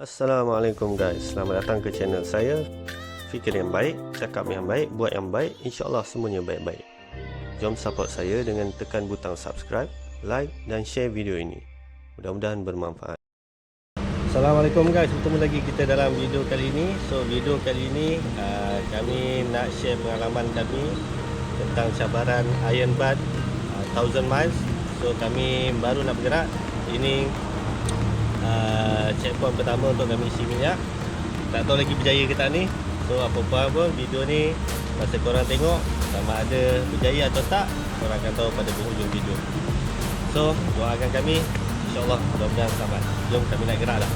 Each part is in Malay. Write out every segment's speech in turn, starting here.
Assalamualaikum guys, selamat datang ke channel saya. Fikir yang baik, cakap yang baik, buat yang baik, InsyaAllah semuanya baik-baik. Jom support saya dengan tekan butang subscribe, like dan share video ini. Mudah-mudahan bermanfaat. Assalamualaikum guys, bertemu lagi kita dalam video kali ini. Video kali ini kami nak share pengalaman kami tentang cabaran Iron Butt 1000 miles. Kami baru nak bergerak. Ini checkpoint pertama untuk kami isi minyak. Tak tahu lagi berjaya ke tak ni. Apa-apa pun video ni masa korang tengok sama ada berjaya atau tak, korang akan tahu pada penghujung video. Doakan kami, InsyaAllah mudah-mudahan selamat. Jom kami nak gerak dah.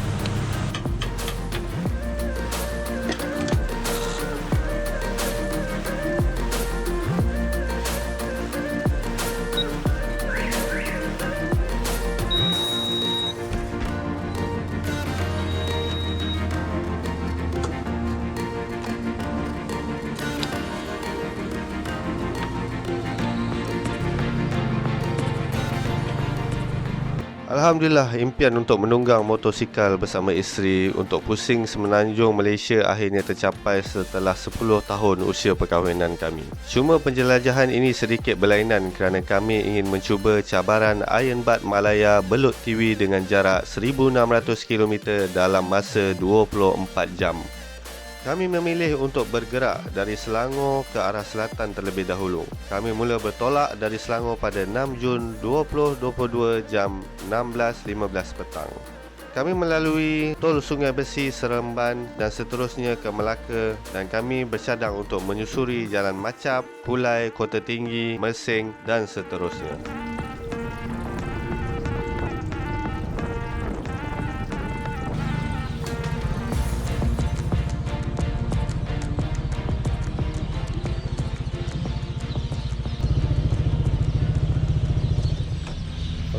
Alhamdulillah, impian untuk menunggang motosikal bersama isteri untuk pusing semenanjung Malaysia akhirnya tercapai setelah 10 tahun usia perkahwinan kami. Cuma penjelajahan ini sedikit berlainan kerana kami ingin mencuba cabaran Iron Butt Malaya Belut Tiwi dengan jarak 1600 km dalam masa 24 jam. Kami memilih untuk bergerak dari Selangor ke arah selatan terlebih dahulu. Kami mula bertolak dari Selangor pada 6 Jun 2022 jam 16.15 petang. Kami melalui tol Sungai Besi, Seremban dan seterusnya ke Melaka, dan kami bercadang untuk menyusuri Jalan Macap, Kulai, Kota Tinggi, Mersing dan seterusnya.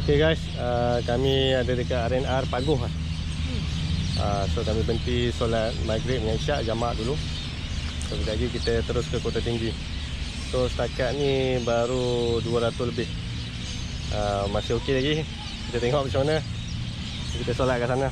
Okay guys, kami ada dekat RNR Paguh. Kami berhenti solat maghrib dengan isyak jamak dulu. Sekejap lagi kita terus ke Kota Tinggi. Setakat ni baru 200 lebih. Masih okey lagi. Kita tengok macam mana. Kita solat kat sana.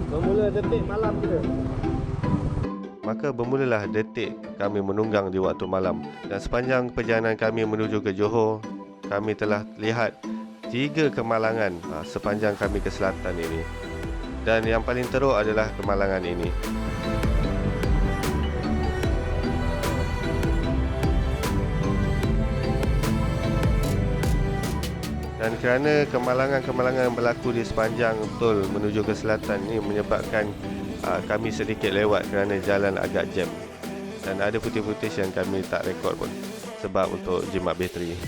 Bermula detik malam kita. Maka bermulalah detik kami menunggang di waktu malam. Dan sepanjang perjalanan kami menuju ke Johor, kami telah lihat 3 kemalangan sepanjang kami ke selatan ini. Dan yang paling teruk adalah kemalangan ini. Dan kerana kemalangan-kemalangan berlaku di sepanjang tol menuju ke selatan ini menyebabkan kami sedikit lewat kerana jalan agak jam. Dan ada putih-putih yang kami tak rekod pun sebab untuk jimat bateri.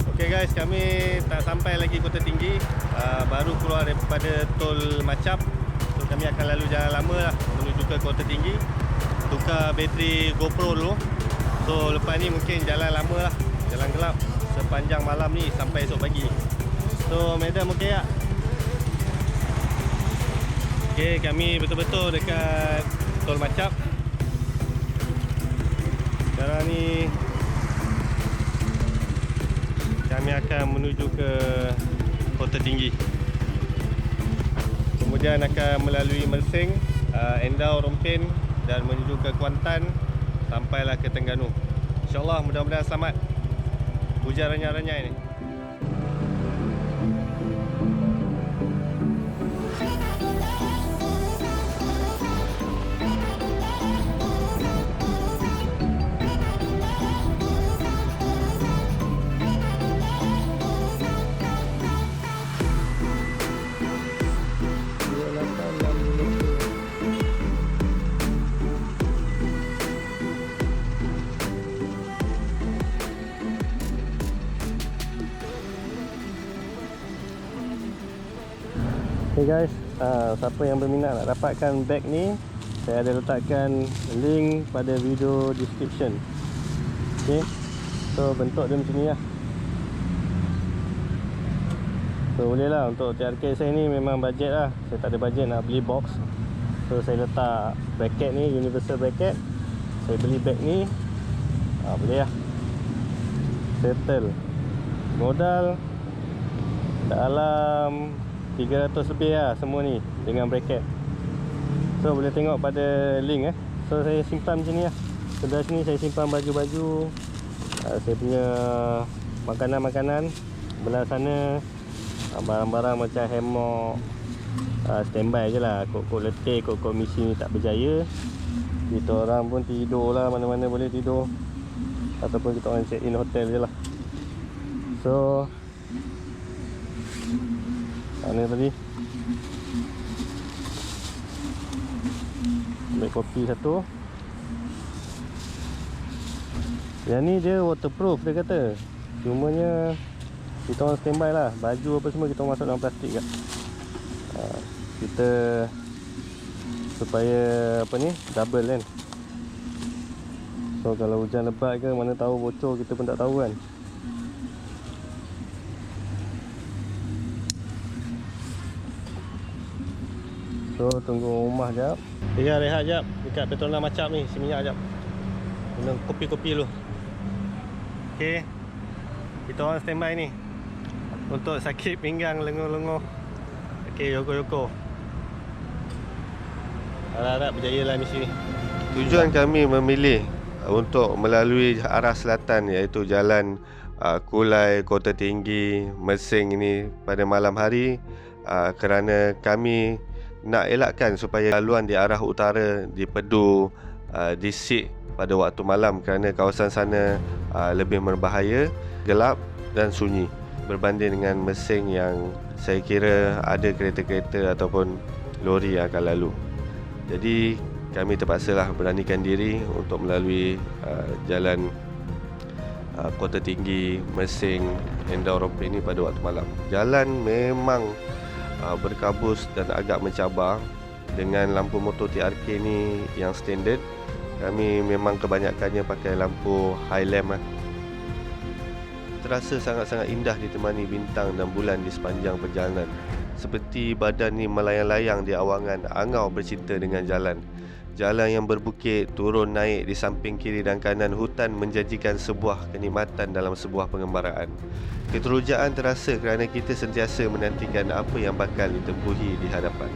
Ok guys, kami tak sampai lagi Kota Tinggi, baru keluar daripada tol Macap. Kami akan lalu jalan lama lah menuju ke Kota Tinggi, tukar bateri GoPro dulu. Lepas ni mungkin jalan lama lah, jalan gelap sepanjang malam ni sampai esok pagi. Madam okey tak? Okey, kami betul-betul dekat tol Macap. Sekarang ni kami akan menuju ke Kota Tinggi. Kemudian akan melalui Mersing, Endau, Rompin dan menuju ke Kuantan sampailah ke Terengganu. InsyaAllah mudah-mudahan selamat. Hujan renyah-renyah ini. Okay guys, siapa yang berminat nak dapatkan bag ni, saya ada letakkan link pada video description. Okay, bentuk dia macam ni lah. So boleh lah. Untuk TRK saya ni memang bajet lah. Saya tak ada bajet nak beli box. So saya letak bracket ni, universal bracket. Saya beli bag ni, boleh lah. Settle. Modal dalam 300 lebih lah semua ni dengan bracket. So boleh tengok pada link So saya simpan macam ni lah. Sebelah sini saya simpan baju-baju, saya punya makanan-makanan. Belah sana barang-barang macam hammock, standby je lah. Kok-kok letih, kok-kok misi ni tak berjaya, kita orang pun tidur lah, mana-mana boleh tidur. Ataupun kita orang check in hotel je lah. So mana tadi, ambil kopi satu. Yang ni dia waterproof dia kata. Cumanya kita orang standby lah. Baju apa semua kita masuk dalam plastik kat. Kita supaya apa ni, double kan. So kalau hujan lebat ke mana tahu bocor, kita pun tak tahu kan. So tunggu rumah jap. Tinggal rehat jap dekat Petronas Macap ni, isi minyak jap. Minum kopi-kopi dulu. Okey. Kita orang standby ni untuk sakit pinggang, lenguh-lenguh. Okey, yoko-yoko. Harap-harap berjaya lah misi ni. Tujuan kami memilih untuk melalui arah selatan, iaitu jalan Kulai, Kota Tinggi, Mersing ini pada malam hari, kerana kami nak elakkan supaya laluan di arah utara di Pedu disik pada waktu malam, kerana kawasan sana lebih berbahaya, gelap dan sunyi berbanding dengan Mersing yang saya kira ada kereta-kereta ataupun lori yang akan lalu. Jadi kami terpaksalah beranikan diri untuk melalui jalan Kota Tinggi, Mersing, Endau Rompeh ini pada waktu malam. Jalan memang berkabus dan agak mencabar. Dengan lampu motor TRK ni yang standard, kami memang kebanyakannya pakai lampu high lamp Terasa sangat-sangat indah ditemani bintang dan bulan di sepanjang perjalanan. Seperti badan ni melayang-layang di awangan, angau bercinta dengan jalan. Jalan yang berbukit, turun naik di samping kiri dan kanan hutan menjanjikan sebuah kenikmatan dalam sebuah pengembaraan. Keterujaan terasa kerana kita sentiasa menantikan apa yang bakal ditempuhi di hadapan.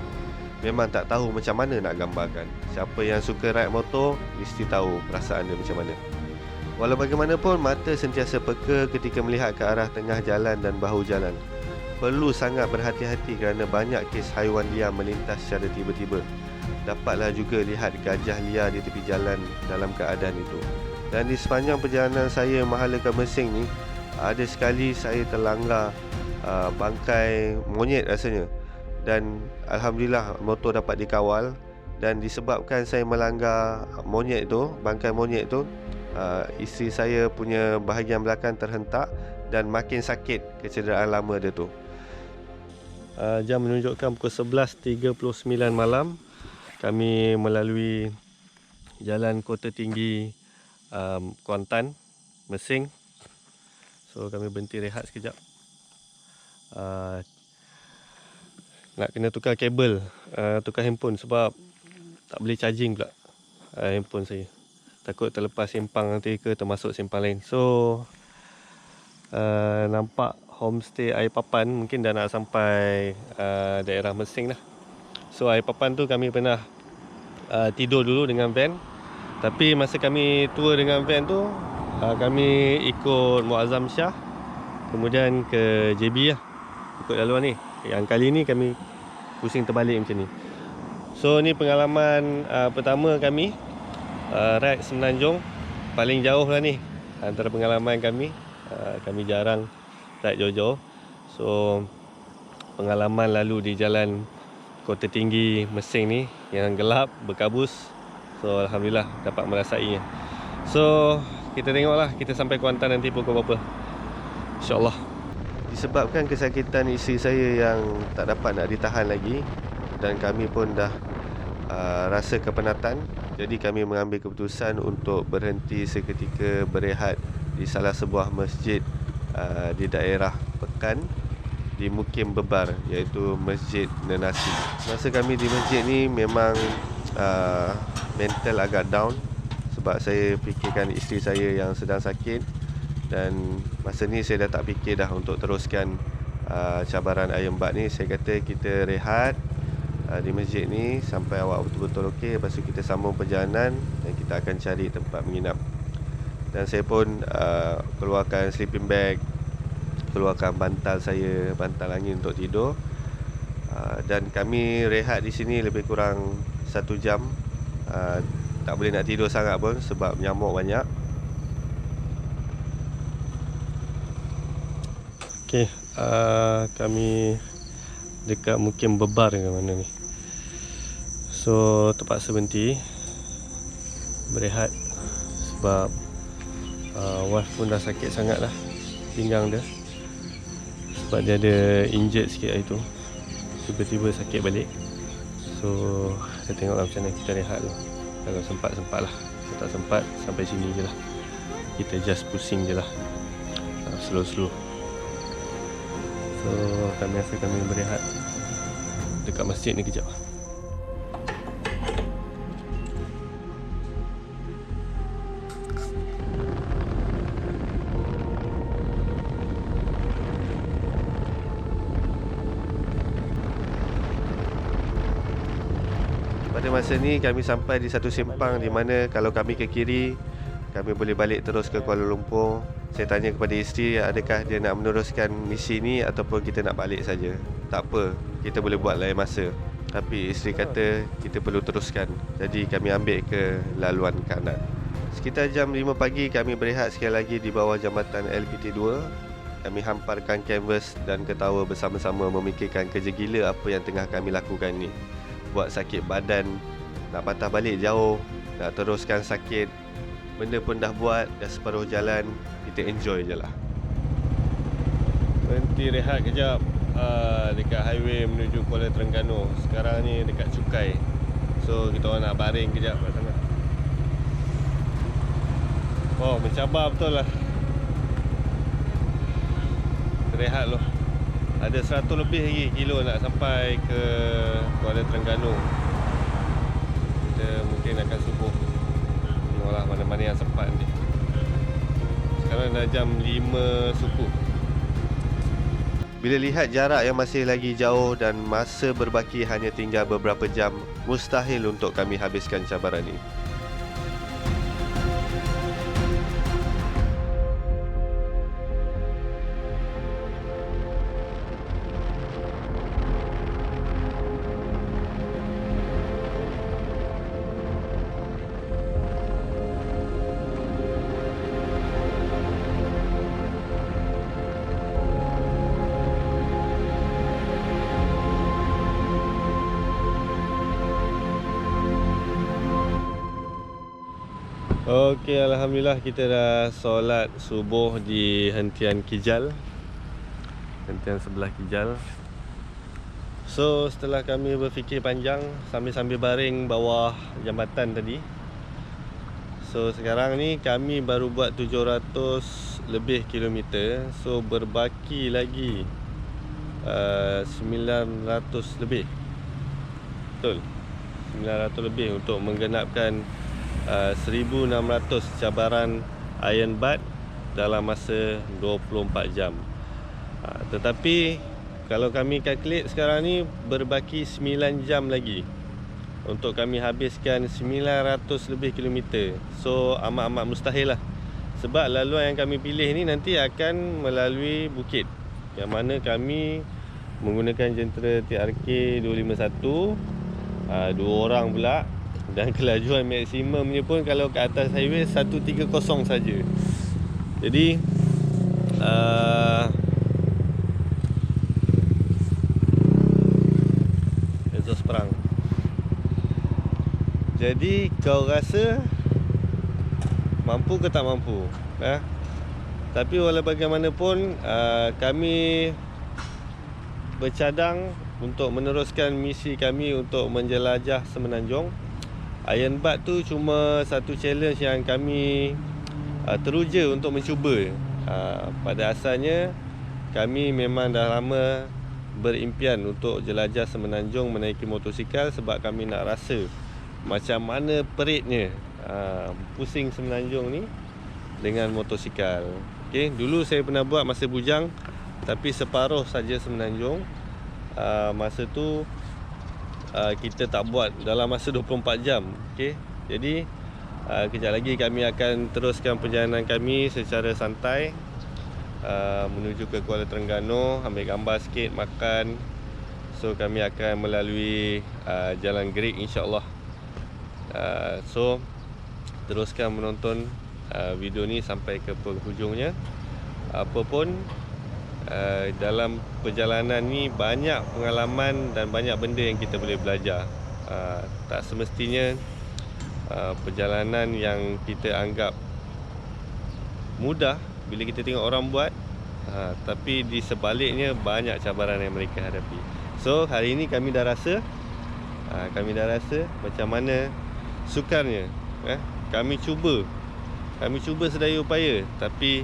Memang tak tahu macam mana nak gambarkan. Siapa yang suka ride motor mesti tahu perasaan dia macam mana. Walau bagaimanapun, mata sentiasa peka ketika melihat ke arah tengah jalan dan bahu jalan. Perlu sangat berhati-hati kerana banyak kes haiwan liar melintas secara tiba-tiba. Dapatlah juga lihat gajah liar di tepi jalan dalam keadaan itu. Dan di sepanjang perjalanan saya Mahala ke Mersing ni, ada sekali saya terlanggar bangkai monyet rasanya. Dan alhamdulillah motor dapat dikawal. Dan disebabkan saya melanggar monyet tu, bangkai monyet tu, isteri saya punya bahagian belakang terhentak dan makin sakit kecederaan lama dia tu. Jam menunjukkan pukul 11.39 malam. Kami melalui jalan Kota Tinggi, Kuantan, Mersing. So kami berhenti rehat sekejap. Nak kena tukar kabel, tukar handphone sebab tak boleh charging pula handphone saya. Takut terlepas simpang nanti ke termasuk simpang lain. So nampak homestay Air Papan mungkin dah nak sampai daerah Mersing dah. So Air Papan tu kami pernah tidur dulu dengan van. Tapi masa kami tour dengan van tu, kami ikut Muazzam Shah, kemudian ke JB lah, ikut laluan ni. Yang kali ni kami pusing terbalik macam ni. So ni pengalaman pertama kami ride Semenanjung. Paling jauh lah ni antara pengalaman kami. Kami jarang ride jauh-jauh. So pengalaman lalu di jalan Kota Tinggi Mersing ni yang gelap, berkabus. So alhamdulillah dapat merasainya. So kita tengoklah kita sampai Kuantan nanti pukul berapa, InsyaAllah. Disebabkan kesakitan isteri saya yang tak dapat nak ditahan lagi, dan kami pun dah rasa kepenatan, jadi kami mengambil keputusan untuk berhenti seketika berehat di salah sebuah masjid di daerah Pekan. di Mukim Bebar, iaitu Masjid Nenasi. Masa kami di masjid ni memang mental agak down, sebab saya fikirkan isteri saya yang sedang sakit. Dan masa ni saya dah tak fikir dah untuk teruskan cabaran Iron Bat ni. Saya kata kita rehat di masjid ni sampai awak betul-betul okey. Lepas tu kita sambung perjalanan dan kita akan cari tempat menginap. Dan saya pun keluarkan sleeping bag, keluarkan bantal saya, bantal angin untuk tidur. Dan kami rehat di sini lebih kurang 1 jam. Tak boleh nak tidur sangat pun sebab nyamuk banyak. Okey, kami dekat Mukim Bebar ke mana ni. So terpaksa berhenti berehat sebab wife pun dah sakit sangat lah pinggang dia, sebab dia ada injured sikit hari tu, tiba-tiba sakit balik. So kita tengoklah macam mana kita rehat lah. Kalau sempat-sempat lah, kalau tak sempat sampai sini je lah. Kita just pusing je lah, slow-slow. So kami rasa kami berehat dekat masjid ni kejap. Pada masa ni kami sampai di satu simpang di mana kalau kami ke kiri, kami boleh balik terus ke Kuala Lumpur. Saya tanya kepada isteri adakah dia nak meneruskan misi ni ataupun kita nak balik saja. Tak apa, kita boleh buat lain masa. Tapi isteri kata kita perlu teruskan. Jadi kami ambil ke laluan kanan. Sekitar jam 5 pagi kami berehat sekali lagi di bawah jambatan LPT2. Kami hamparkan kanvas dan ketawa bersama-sama memikirkan kerja gila apa yang tengah kami lakukan ni. Buat sakit badan, nak patah balik jauh, nak teruskan sakit. Benda pun dah buat, dah separuh jalan. Kita enjoy je lah. Berhenti rehat kejap dekat highway menuju Kuala Terengganu. Sekarang ni dekat Cukai. So kita orang nak baring kejap kat sana. Oh, mencabar betul lah. Rehat loh. Ada 100 lebih lagi kilo nak sampai ke Kuala Terengganu. Kita mungkin akan subuh. Tengoklah mana-mana yang sempat ni. Sekarang dah jam 5 suku. Bila lihat jarak yang masih lagi jauh dan masa berbaki hanya tinggal beberapa jam, mustahil untuk kami habiskan cabaran ni. Okey, alhamdulillah kita dah solat subuh di hentian Kijal. Hentian sebelah Kijal. So setelah kami berfikir panjang sambil-sambil baring bawah jambatan tadi. So sekarang ni kami baru buat 700 lebih kilometer. So berbaki lagi 900 lebih. Betul, 900 lebih untuk menggenapkan 1600 cabaran Iron Bat dalam masa 24 jam. Tetapi kalau kami calculate sekarang ni berbaki 9 jam lagi untuk kami habiskan 900 lebih kilometer. So amat-amat mustahil lah. Sebab laluan yang kami pilih ni nanti akan melalui bukit, yang mana kami menggunakan jentera TRK 251, 2 orang pula. Dan kelajuan maksimumnya pun kalau ke atas highway 130 saja. Jadi exhaust perang. Jadi kau rasa mampu ke tak mampu? Tapi walau bagaimanapun kami bercadang untuk meneruskan misi kami untuk menjelajah Semenanjung. Iron Bat tu cuma satu challenge yang kami teruja untuk mencuba. Pada asalnya kami memang dah lama berimpian untuk jelajah Semenanjung menaiki motosikal sebab kami nak rasa macam mana peritnya pusing Semenanjung ni dengan motosikal. Okey, dulu saya pernah buat masa bujang tapi separuh saja Semenanjung. Masa tu kita tak buat dalam masa 24 jam. Okey. Jadi kejap lagi kami akan teruskan perjalanan kami secara santai menuju ke Kuala Terengganu, ambil gambar sikit, makan. So kami akan melalui Jalan Gerik insya-Allah. So teruskan menonton video ni sampai ke penghujungnya. Apapun dalam perjalanan ni banyak pengalaman dan banyak benda yang kita boleh belajar. Tak semestinya perjalanan yang kita anggap mudah bila kita tengok orang buat, tapi di sebaliknya banyak cabaran yang mereka hadapi. So hari ini kami dah rasa macam mana sukarnya. Kami cuba sedaya upaya tapi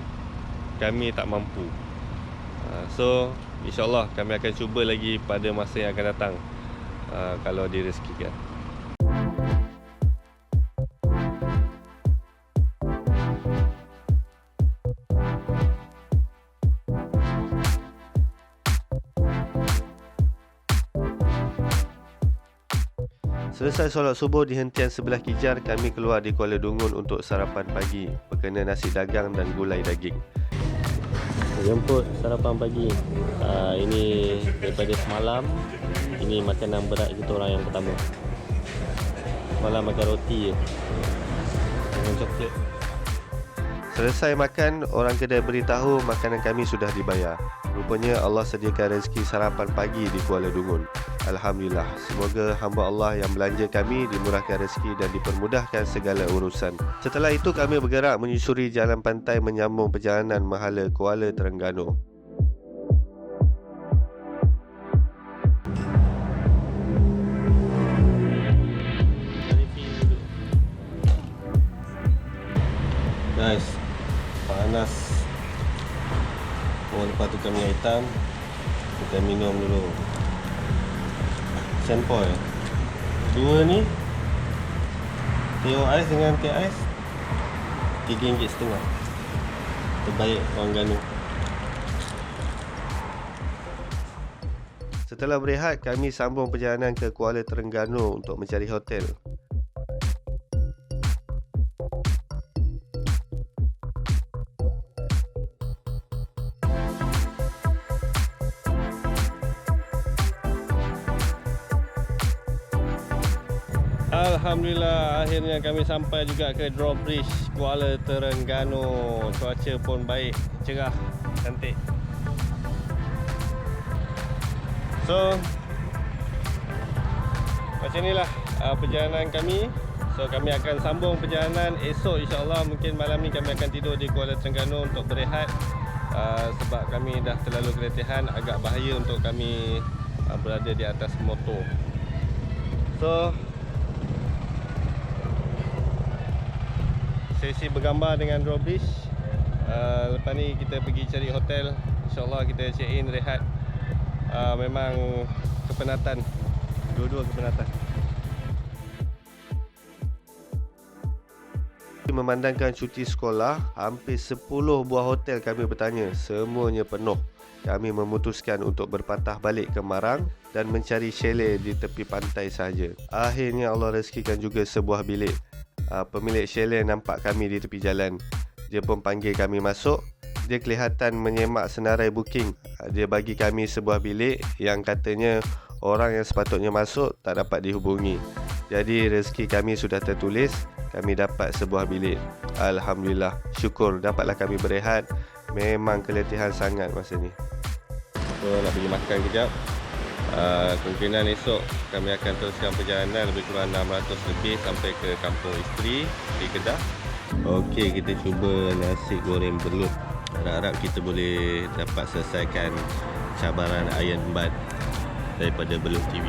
kami tak mampu. So insyaAllah kami akan cuba lagi pada masa yang akan datang, kalau direzekikan. Selesai solat subuh di hentian sebelah Kijar, kami keluar di Kuala Dungun untuk sarapan pagi berkena nasi dagang dan gulai daging. Jemput sarapan pagi. Ini daripada semalam. Ini makanan berat kita orang yang pertama. Semalam makan roti je dengan coklat. Selesai makan, orang kedai beritahu makanan kami sudah dibayar. Rupanya Allah sediakan rezeki sarapan pagi di Kuala Dungun. Alhamdulillah, semoga hamba Allah yang belanja kami dimurahkan rezeki dan dipermudahkan segala urusan. Setelah itu kami bergerak menyusuri jalan pantai menyambung perjalanan Mahala Kuala Terengganu. Nice. Panas. Lepas tu kami hitam. Kita minum dulu. Sempoi. Dua ni teh ais dengan teh ais RM3.50. Terbaik Terengganu. Setelah berehat, kami sambung perjalanan ke Kuala Terengganu untuk mencari hotel. Alhamdulillah, akhirnya kami sampai juga ke Drawbridge Kuala Terengganu. Cuaca pun baik, cerah, cantik. So macam inilah perjalanan kami. So kami akan sambung perjalanan esok insya-Allah. Mungkin malam ni kami akan tidur di Kuala Terengganu untuk berehat, sebab kami dah terlalu keletihan. Agak bahaya untuk kami berada di atas motor. So sesi bergambar dengan Drawbridge. Lepas ni kita pergi cari hotel. InsyaAllah kita check in, rehat. Memang kepenatan. Dua-dua kepenatan. Memandangkan cuti sekolah, hampir 10 buah hotel kami bertanya, semuanya penuh. Kami memutuskan untuk berpatah balik ke Marang dan mencari chalet di tepi pantai sahaja. Akhirnya Allah rezekikan juga sebuah bilik. Pemilik chalet nampak kami di tepi jalan. Dia pun panggil kami masuk. Dia kelihatan menyemak senarai booking. Dia bagi kami sebuah bilik yang katanya orang yang sepatutnya masuk tak dapat dihubungi. Jadi rezeki kami sudah tertulis. Kami dapat sebuah bilik. Alhamdulillah, syukur dapatlah kami berehat. Memang keletihan sangat masa ni. So nak pergi makan kejap. Kemungkinan esok kami akan teruskan perjalanan lebih kurang 600 lebih sampai ke kampung isteri di Kedah. Okey, kita cuba nasi goreng belut. Harap-harap kita boleh dapat selesaikan cabaran Iron Bud daripada Belut TV.